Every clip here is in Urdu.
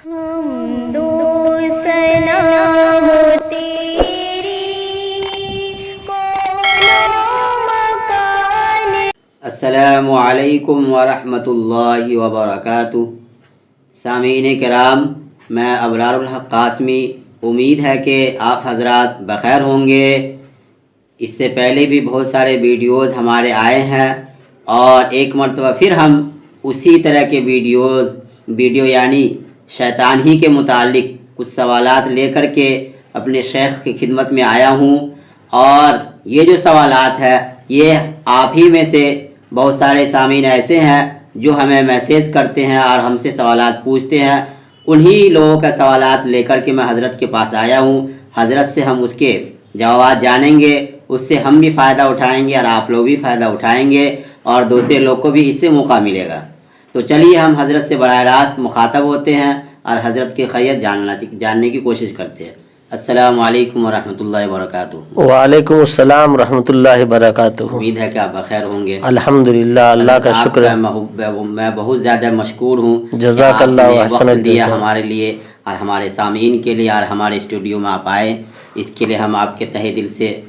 حمد و ثنا ہو تیری کون مکان۔ السلام علیکم ورحمۃ اللہ وبرکاتہ۔ سامعین کرام، میں ابرار الحق قاسمی، امید ہے کہ آپ حضرات بخیر ہوں گے۔ اس سے پہلے بھی بہت سارے ویڈیوز ہمارے آئے ہیں، اور ایک مرتبہ پھر ہم اسی طرح کے ویڈیو یعنی شیطان ہی کے متعلق کچھ سوالات لے کر کے اپنے شیخ کی خدمت میں آیا ہوں، اور یہ جو سوالات ہیں یہ آپ ہی میں سے بہت سارے سامعین ایسے ہیں جو ہمیں میسیج کرتے ہیں اور ہم سے سوالات پوچھتے ہیں۔ انہی لوگوں کا سوالات لے کر کے میں حضرت کے پاس آیا ہوں۔ حضرت سے ہم اس کے جوابات جانیں گے، اس سے ہم بھی فائدہ اٹھائیں گے اور آپ لوگ بھی فائدہ اٹھائیں گے، اور دوسرے لوگ کو بھی اس سے موقع ملے گا۔ تو چلیے ہم حضرت سے براہ راست مخاطب ہوتے ہیں اور حضرت کی خیریت جاننے کی کوشش کرتے ہیں۔ السلام علیکم ورحمۃ اللہ وبرکاتہ۔ وعلیکم السلام ورحمۃ اللہ وبرکاتہ۔ امید ہے کہ آپ بخیر ہوں گے۔ الحمدللہ، اللہ کا شکر ہے۔ میں بہت زیادہ مشکور ہوں، جزاک اللہ وقت وحسن دیا الجزاء ہمارے لیے اور ہمارے سامعین کے لیے، اور ہمارے اسٹوڈیو میں آپ آئے، اس کے لیے ہم آپ کے تہہ دل سے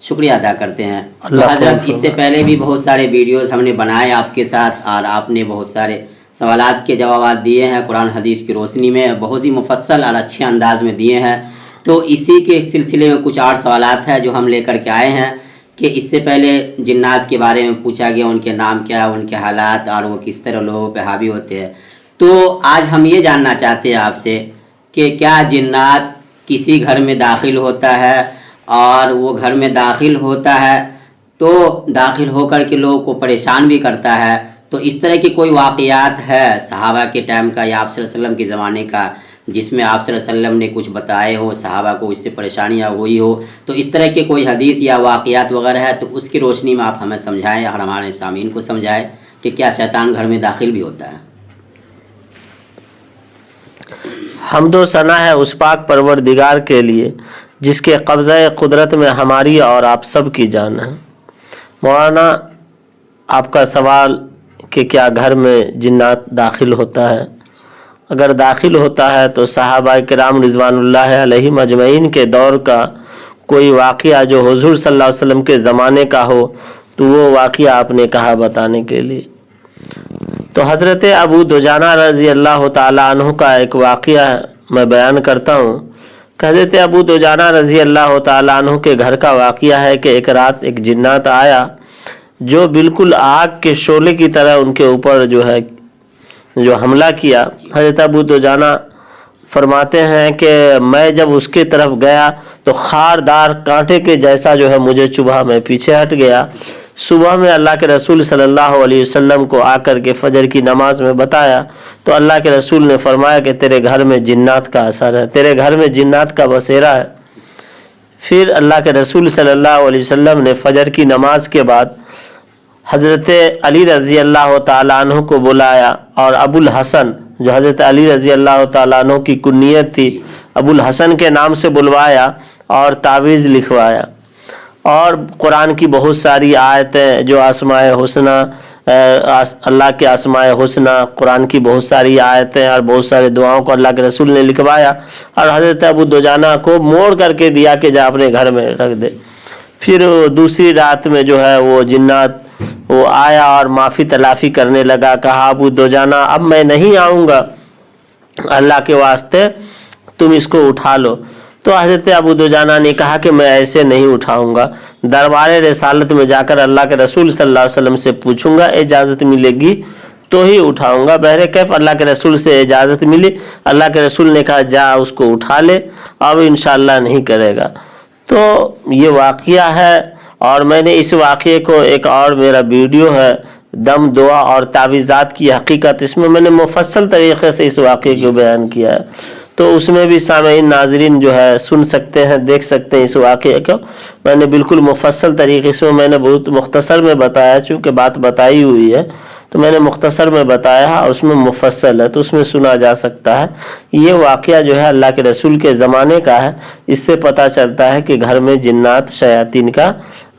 شکریہ ادا کرتے ہیں۔ تو حضرت، اس سے پہلے بھی بہت سارے ویڈیوز ہم نے بنائے آپ کے ساتھ، اور آپ نے بہت سارے سوالات کے جوابات دیے ہیں، قرآن حدیث کی روشنی میں بہت ہی مفصل اور اچھے انداز میں دیے ہیں۔ تو اسی کے سلسلے میں کچھ اور سوالات ہیں جو ہم لے کر کے آئے ہیں، کہ اس سے پہلے جنات کے بارے میں پوچھا گیا، ان کے نام کیا، ان کے حالات، اور وہ کس طرح لوگوں پہ حاوی ہوتے ہیں۔ تو آج ہم یہ جاننا چاہتے ہیں آپ سے کہ کیا جنات کسی گھر میں داخل ہوتا ہے، اور وہ گھر میں داخل ہوتا ہے تو داخل ہو کر کے لوگوں کو پریشان بھی کرتا ہے؟ تو اس طرح کی کوئی واقعات ہے صحابہ کے ٹائم کا یا آپ صلی اللہ علیہ وسلم کے زمانے کا، جس میں آپ صلی اللہ علیہ وسلم نے کچھ بتائے ہو، صحابہ کو اس سے پریشانیاں ہوئی ہو؟ تو اس طرح کے کوئی حدیث یا واقعات وغیرہ ہے تو اس کی روشنی میں آپ ہمیں سمجھائیں اور ہمارے سامعین کو سمجھائیں کہ کیا شیطان گھر میں داخل بھی ہوتا ہے؟ حمد و ثنا ہے اس پاک پروردگار کے لیے جس کے قبضہ قدرت میں ہماری اور آپ سب کی جان ہے۔ مولانا، آپ کا سوال کہ کیا گھر میں جنات داخل ہوتا ہے؟ اگر داخل ہوتا ہے تو صحابہ کرام رضوان اللہ علیہم اجمعین کے دور کا کوئی واقعہ جو حضور صلی اللہ علیہ وسلم کے زمانے کا ہو تو وہ واقعہ آپ نے کہا بتانے کے لیے۔ تو حضرت ابو دجانہ رضی اللہ تعالیٰ عنہ کا ایک واقعہ میں بیان کرتا ہوں کہ حضرت ابو دجانہ رضی اللہ تعالیٰ عنہ کے گھر کا واقعہ ہے کہ ایک رات ایک جنات آیا جو بالکل آگ کے شعلے کی طرح ان کے اوپر جو حملہ کیا۔ حضرت ابو دجانہ فرماتے ہیں کہ میں جب اس کی طرف گیا تو خاردار کانٹے کے جیسا مجھے چبھا، میں پیچھے ہٹ گیا۔ صبح میں اللہ کے رسول صلی اللہ علیہ وسلم کو آ کر کے فجر کی نماز میں بتایا تو اللہ کے رسول نے فرمایا کہ تیرے گھر میں جنات کا اثر ہے، تیرے گھر میں جنات کا بسیرا ہے۔ پھر اللہ کے رسول صلی اللہ علیہ وسلم نے فجر کی نماز کے بعد حضرت علی رضی اللہ تعالیٰ عنہ کو بلایا، اور ابو الحسن جو حضرت علی رضی اللہ تعالیٰ عنہ کی کنیت تھی، ابو الحسن کے نام سے بلوایا اور تعویذ لکھوایا، اور قرآن کی بہت ساری آیتیں جو اسماء حسنہ، اللہ کے اسماء حسنہ، قرآن کی بہت ساری آیتیں اور بہت سارے دعاؤں کو اللہ کے رسول نے لکھوایا، اور حضرت ابو دجانہ کو موڑ کر کے دیا کہ جا اپنے گھر میں رکھ دے۔ پھر دوسری رات میں وہ جنات وہ آیا اور معافی تلافی کرنے لگا، کہا ابو دجانہ اب میں نہیں آؤں گا، اللہ کے واسطے تم اس کو اٹھا لو۔ تو حضرت ابو دجانہ نے کہا کہ میں ایسے نہیں اٹھاؤں گا، دربار رسالت میں جا کر اللہ کے رسول صلی اللہ علیہ وسلم سے پوچھوں گا، اجازت ملے گی تو ہی اٹھاؤں گا۔ بہر کیف اللہ کے رسول سے اجازت ملی، اللہ کے رسول نے کہا جا اس کو اٹھا لے، اب انشاءاللہ نہیں کرے گا۔ تو یہ واقعہ ہے، اور میں نے اس واقعے کو ایک اور میرا ویڈیو ہے دم، دعا اور تعویذات کی حقیقت، اس میں نے مفصل طریقے سے اس واقعے کو بیان کیا ہے، تو اس میں بھی سامعین ناظرین سن سکتے ہیں، دیکھ سکتے ہیں اس واقعے کو۔ میں نے بالکل مفصل طریقے سے، میں نے بہت مختصر میں بتایا، چونکہ بات بتائی ہوئی ہے تو میں نے مختصر میں بتایا، اس میں مفصل ہے تو اس میں سنا جا سکتا ہے۔ یہ واقعہ اللہ کے رسول کے زمانے کا ہے، اس سے پتہ چلتا ہے کہ گھر میں جنات شیاطین کا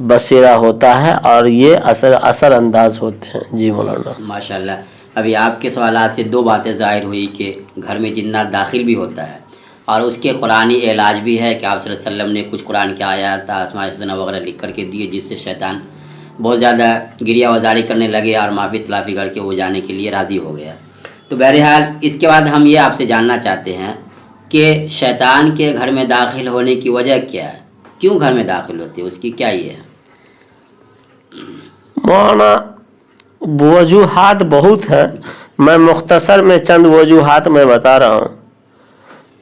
بسیرا ہوتا ہے اور یہ اثر انداز ہوتے ہیں۔ جی مولانا، ماشاءاللہ۔ ابھی آپ کے سوالات سے دو باتیں ظاہر ہوئی کہ گھر میں جنات داخل بھی ہوتا ہے اور اس کے قرآنی علاج بھی ہے کہ آپ صلی اللہ علیہ وسلم نے کچھ قرآن کے آیات اسماء الحسنہ وغیرہ لکھ کر کے دیے جس سے شیطان بہت زیادہ گریہ وزاری کرنے لگے اور معافی تلافی کر کے وہ جانے کے لیے راضی ہو گیا. تو بہرحال اس کے بعد ہم یہ آپ سے جاننا چاہتے ہیں کہ شیطان کے گھر میں داخل ہونے کی وجہ کیا ہے, کیوں گھر میں داخل ہوتے ہیں, اس کی کیا یہ ہے؟ مولانا وجوہات بہت ہیں, میں مختصر میں چند وجوہات میں بتا رہا ہوں.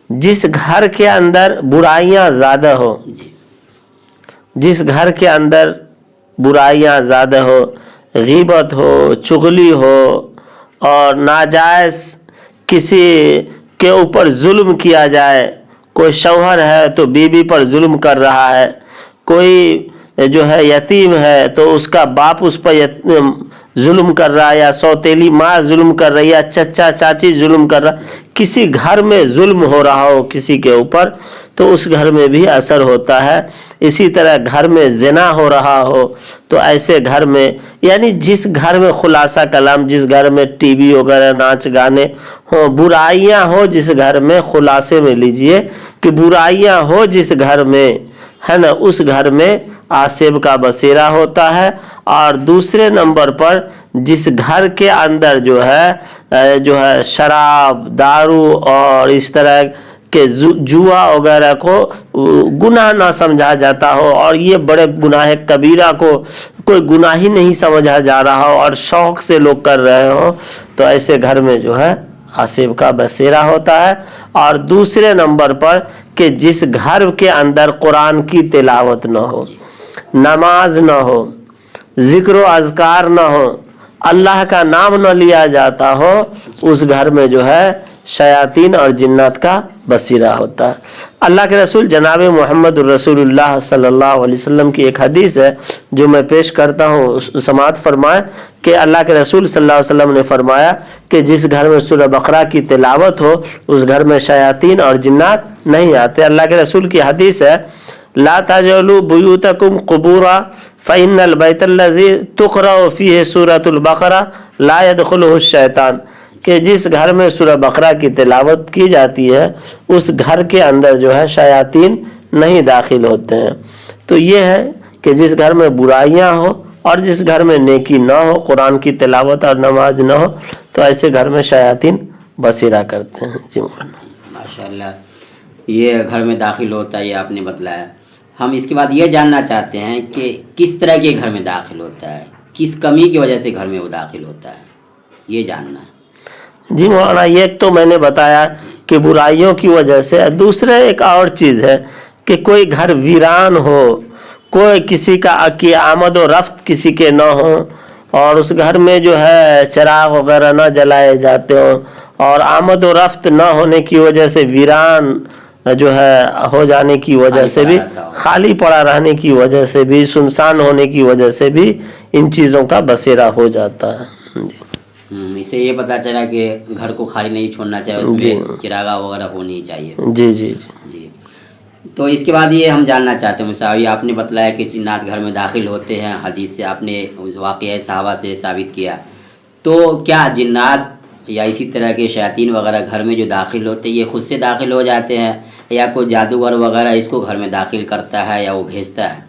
جس گھر کے اندر برائیاں زیادہ ہو, جی جس گھر کے اندر برائیاں زیادہ ہو, غیبت ہو, چغلی ہو اور ناجائز کسی کے اوپر ظلم کیا جائے, کوئی شوہر ہے تو بیوی پر ظلم کر رہا ہے, کوئی جو ہے یتیم ہے تو اس کا باپ اس پر ظلم کر رہا ہے, یا سوتیلی ماں ظلم کر رہی ہے, چچا چاچی ظلم کر رہا, کسی گھر میں ظلم ہو رہا ہو کسی کے اوپر تو اس گھر میں بھی اثر ہوتا ہے. اسی طرح گھر میں زنا ہو رہا ہو تو ایسے گھر میں, یعنی جس گھر میں خلاصہ کلام, جس گھر میں ٹی وی وغیرہ ناچ گانے ہو, برائیاں ہو جس گھر میں, خلاصے میں لیجئے کہ برائیاں ہو جس گھر میں ہے نا, اس گھر میں آصب کا بسیرا ہوتا ہے. اور دوسرے نمبر پر جس گھر کے اندر جو ہے شراب, دارو اور اس طرح کہ جوا وغیرہ کو گناہ نہ سمجھا جاتا ہو اور یہ بڑے گناہ کبیرہ کو کوئی گناہ ہی نہیں سمجھا جا رہا ہو اور شوق سے لوگ کر رہے ہوں, تو ایسے گھر میں جو ہے آصب کا بسیرا ہوتا ہے. اور دوسرے نمبر پر کہ جس گھر کے اندر قرآن کی تلاوت نہ ہو, نماز نہ ہو, ذکر و اذکار نہ ہو, اللہ کا نام نہ لیا جاتا ہو, اس گھر میں جو ہے شیاطین اور جنات کا بسیرا ہوتا ہے. اللہ کے رسول جناب محمد الرسول اللہ صلی اللہ علیہ وسلم کی ایک حدیث ہے جو میں پیش کرتا ہوں, سماعت فرمائیں کہ اللہ کے رسول صلی اللہ علیہ وسلم نے فرمایا کہ جس گھر میں سورہ بقرہ کی تلاوت ہو اس گھر میں شیاطین اور جنات نہیں آتے. اللہ کے رسول کی حدیث ہے, لا تجعلوا بیوتکم قبورا فإن البیت الذی تقرأ فیہ سورۃ البقرہ لا يدخلہ الشیطان, کہ جس گھر میں سورہ بقرہ کی تلاوت کی جاتی ہے اس گھر کے اندر جو ہے شیاطین نہیں داخل ہوتے ہیں. تو یہ ہے کہ جس گھر میں برائیاں ہو اور جس گھر میں نیکی نہ ہو, قرآن کی تلاوت اور نماز نہ ہو, تو ایسے گھر میں شیاطین بسیرا کرتے ہیں. جی ماشاءاللہ, یہ گھر میں داخل ہوتا ہے, یہ آپ نے بتلایا. ہم اس کے بعد یہ جاننا چاہتے ہیں کہ کس طرح کے گھر میں داخل ہوتا ہے, کس کمی کی وجہ سے گھر میں وہ داخل ہوتا ہے, یہ جاننا ہے. جی مولانا, یہ تو میں نے بتایا کہ برائیوں کی وجہ سے. دوسرے ایک اور چیز ہے کہ کوئی گھر ویران ہو, کوئی کسی کی آمد و رفت کسی کے نہ ہو اور اس گھر میں جو ہے چراغ وغیرہ نہ جلائے جاتے ہوں, اور آمد و رفت نہ ہونے کی وجہ سے ویران جو ہے ہو جانے کی وجہ سے بھی, خالی پڑا رہنے کی وجہ سے بھی, سنسان ہونے کی وجہ سے بھی ان چیزوں کا بسیرا ہو جاتا ہے. اس سے یہ پتا چلا کہ گھر کو خالی نہیں چھوڑنا چاہیے, اس میں چراغا وغیرہ ہونی چاہیے. جی جی جی. تو اس کے بعد یہ ہم جاننا چاہتے ہیں, مساوی آپ نے بتلایا کہ جنات گھر میں داخل ہوتے ہیں, حدیث سے آپ نے اس واقعہ صحابہ سے ثابت کیا. تو کیا جنات یا اسی طرح کے شیاطین وغیرہ گھر میں جو داخل ہوتے ہیں یہ خود سے داخل ہو جاتے ہیں یا کوئی جادوگر وغیرہ اس کو گھر میں داخل کرتا ہے یا وہ بھیجتا ہے؟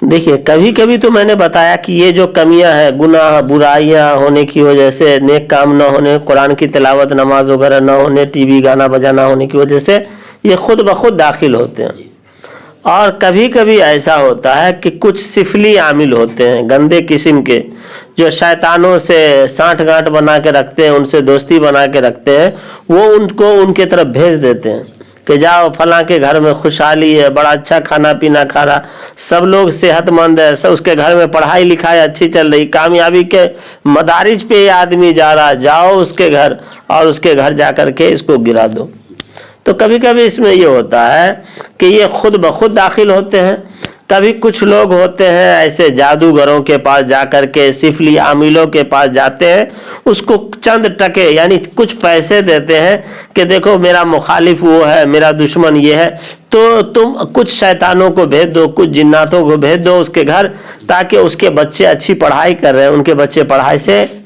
دیکھیے, کبھی کبھی تو میں نے بتایا کہ یہ جو کمیاں ہیں, گناہ برائیاں ہونے کی وجہ سے, نیک کام نہ ہونے, قرآن کی تلاوت نماز وغیرہ نہ ہونے, ٹی وی گانا بجانا ہونے کی وجہ سے یہ خود بخود داخل ہوتے ہیں. اور کبھی کبھی ایسا ہوتا ہے کہ کچھ سفلی عامل ہوتے ہیں گندے قسم کے, جو شیطانوں سے سانٹھ گانٹھ بنا کے رکھتے ہیں, ان سے دوستی بنا کے رکھتے ہیں, وہ ان کو ان کے طرف بھیج دیتے ہیں کہ جاؤ فلاں کے گھر میں خوشحالی ہے, بڑا اچھا کھانا پینا کھا رہا, سب لوگ صحت مند ہے, اس کے گھر میں پڑھائی لکھائی اچھی چل رہی, کامیابی کے مدارج پہ یہ آدمی جا رہا, جاؤ اس کے گھر اور اس کے گھر جا کر کے اس کو گرا دو. تو کبھی کبھی اس میں یہ ہوتا ہے کہ یہ خود بخود داخل ہوتے ہیں. کبھی کچھ لوگ ہوتے ہیں ایسے جادوگروں کے پاس جا کر کے, سفلی عاملوں کے پاس جاتے ہیں, اس کو چند ٹکے یعنی کچھ پیسے دیتے ہیں کہ دیکھو میرا مخالف وہ ہے, میرا دشمن یہ ہے, تو تم کچھ شیطانوں کو بھیج دو, کچھ جناتوں کو بھیج دو اس کے گھر, تاکہ اس کے بچے اچھی پڑھائی کر رہے ہیں, ان کے بچے پڑھائی سے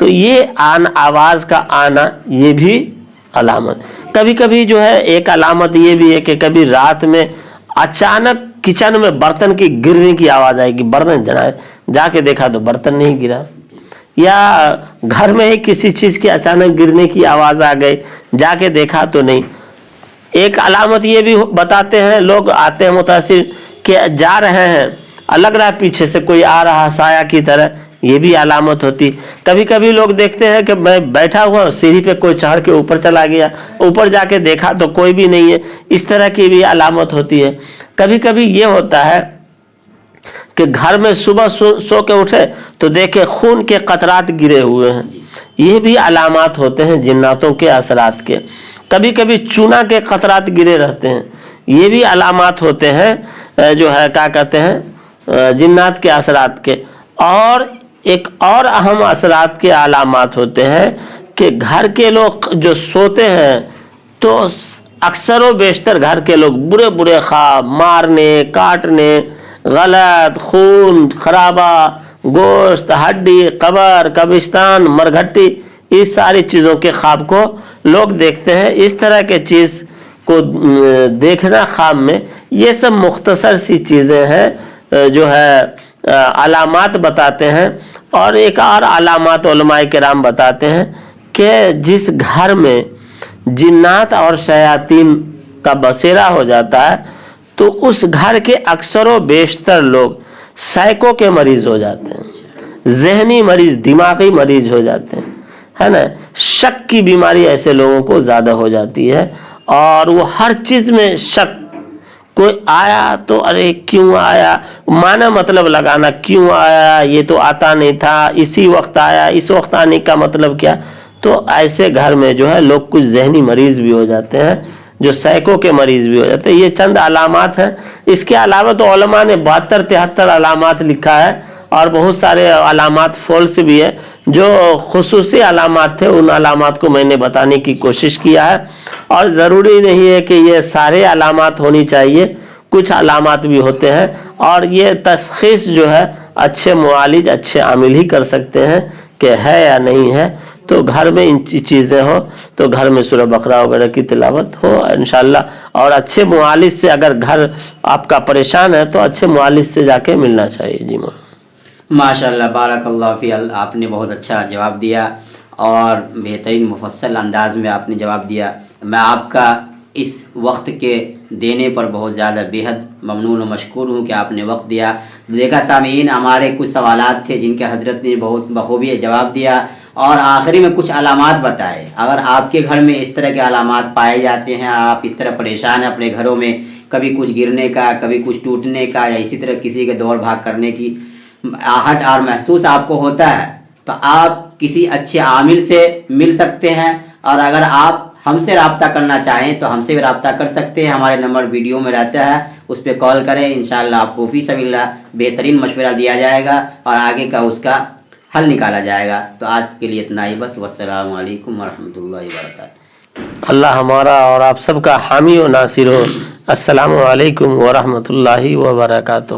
تو یہ آواز کا آنا یہ بھی علامت. کبھی کبھی جو ہے ایک علامت یہ بھی ہے کہ کبھی رات میں اچانک کچن میں برتن کی گرنے کی آواز آئے گی, برتن جا کے دیکھا تو برتن نہیں گرا, یا گھر میں ہی کسی چیز کی اچانک گرنے کی آواز آ گئی, جا کے دیکھا تو نہیں. ایک علامت یہ بھی بتاتے ہیں لوگ آتے ہیں متاثر کہ جا رہے ہیں, لگ رہا ہے پیچھے سے کوئی آ رہا سایہ کی طرح, یہ بھی علامت ہوتی. کبھی کبھی لوگ دیکھتے ہیں کہ میں بیٹھا ہوا ہوں, سیڑھی پہ کوئی چڑھ کے اوپر چلا گیا, اوپر جا کے دیکھا تو کوئی بھی نہیں ہے, اس طرح کی بھی علامت ہوتی ہے. کبھی کبھی یہ ہوتا ہے کہ گھر میں صبح سو کے اٹھے تو دیکھے خون کے قطرات گرے ہوئے ہیں, یہ بھی علامات ہوتے ہیں جناتوں کے اثرات کے. کبھی کبھی چونا کے قطرات گرے رہتے ہیں, یہ بھی علامات ہوتے ہیں جو ہے کیا کہتے ہیں جنات کے اثرات کے. اور ایک اور اہم اثرات کے علامات ہوتے ہیں کہ گھر کے لوگ جو سوتے ہیں تو اکثر و بیشتر گھر کے لوگ برے برے خواب, مارنے کاٹنے, غلط, خون خرابہ, گوشت, ہڈی, قبر, قبرستان, مرگھٹی, اس ساری چیزوں کے خواب کو لوگ دیکھتے ہیں. اس طرح کے چیز کو دیکھنا خواب میں, یہ سب مختصر سی چیزیں ہیں جو ہے علامات بتاتے ہیں. اور ایک اور علامات علماء کرام بتاتے ہیں کہ جس گھر میں جنات اور شیاطین کا بسیرا ہو جاتا ہے تو اس گھر کے اکثر و بیشتر لوگ سائیکو کے مریض ہو جاتے ہیں, ذہنی مریض, دماغی مریض ہو جاتے ہیں, ہے نا. شک کی بیماری ایسے لوگوں کو زیادہ ہو جاتی ہے, اور وہ ہر چیز میں شک, کوئی آیا تو ارے کیوں آیا, معنی مطلب لگانا, کیوں آیا, یہ تو آتا نہیں تھا, اسی وقت آیا, اس وقت آنے کا مطلب کیا. تو ایسے گھر میں جو ہے لوگ کچھ ذہنی مریض بھی ہو جاتے ہیں, جو سائیکو کے مریض بھی ہو جاتے ہیں. یہ چند علامات ہیں. اس کے علاوہ تو علماء نے 72-73 علامات لکھا ہے, اور بہت سارے علامات فالس بھی ہیں. جو خصوصی علامات تھے ان علامات کو میں نے بتانے کی کوشش کیا ہے, اور ضروری نہیں ہے کہ یہ سارے علامات ہونی چاہیے, کچھ علامات بھی ہوتے ہیں. اور یہ تشخیص جو ہے اچھے معالج, اچھے عامل ہی کر سکتے ہیں کہ ہے یا نہیں ہے. تو گھر میں ان چیزیں ہو تو گھر میں سورہ بقرہ وغیرہ کی تلاوت ہو انشاءاللہ. اور اچھے معالج سے, اگر گھر آپ کا پریشان ہے تو اچھے معالج سے جا کے ملنا چاہیے. جی ماشاءاللہ, بارک اللہ فی. آپ نے بہت اچھا جواب دیا اور بہترین مفصل انداز میں آپ نے جواب دیا. میں آپ کا اس وقت کے دینے پر بہت زیادہ بےحد ممنون و مشکور ہوں کہ آپ نے وقت دیا. دیکھا سامعین, ہمارے کچھ سوالات تھے جن کے حضرت نے بہت بخوبی جواب دیا, اور آخری میں کچھ علامات بتائے. اگر آپ کے گھر میں اس طرح کے علامات پائے جاتے ہیں, آپ اس طرح پریشان ہیں اپنے گھروں میں, کبھی کچھ گرنے کا, کبھی کچھ ٹوٹنے کا, یا اسی طرح کسی کے دور بھاگ کرنے کی آہٹ اور محسوس آپ کو ہوتا ہے, تو آپ کسی اچھے عامل سے مل سکتے ہیں. اور اگر آپ ہم سے رابطہ کرنا چاہیں تو ہم سے بھی رابطہ کر سکتے ہیں. ہمارے نمبر ویڈیو میں رہتا ہے, اس پہ کال کریں, انشاءاللہ آپ کو فی سبیل اللہ بہترین مشورہ دیا جائے گا اور آگے کا اس کا حل نکالا جائے گا. تو آج کے لیے اتنا ہی بس. والسلام علیکم ورحمۃ اللہ وبرکاتہ. اللہ ہمارا اور آپ سب کا حامی و ناصر ہو. السلام علیکم ورحمۃ اللہ وبرکاتہ.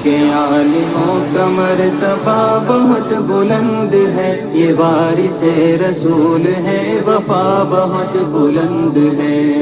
کے عالموں کا مرتبہ بہت بلند ہے, یہ وارث رسول ہے, وفا بہت بلند ہے.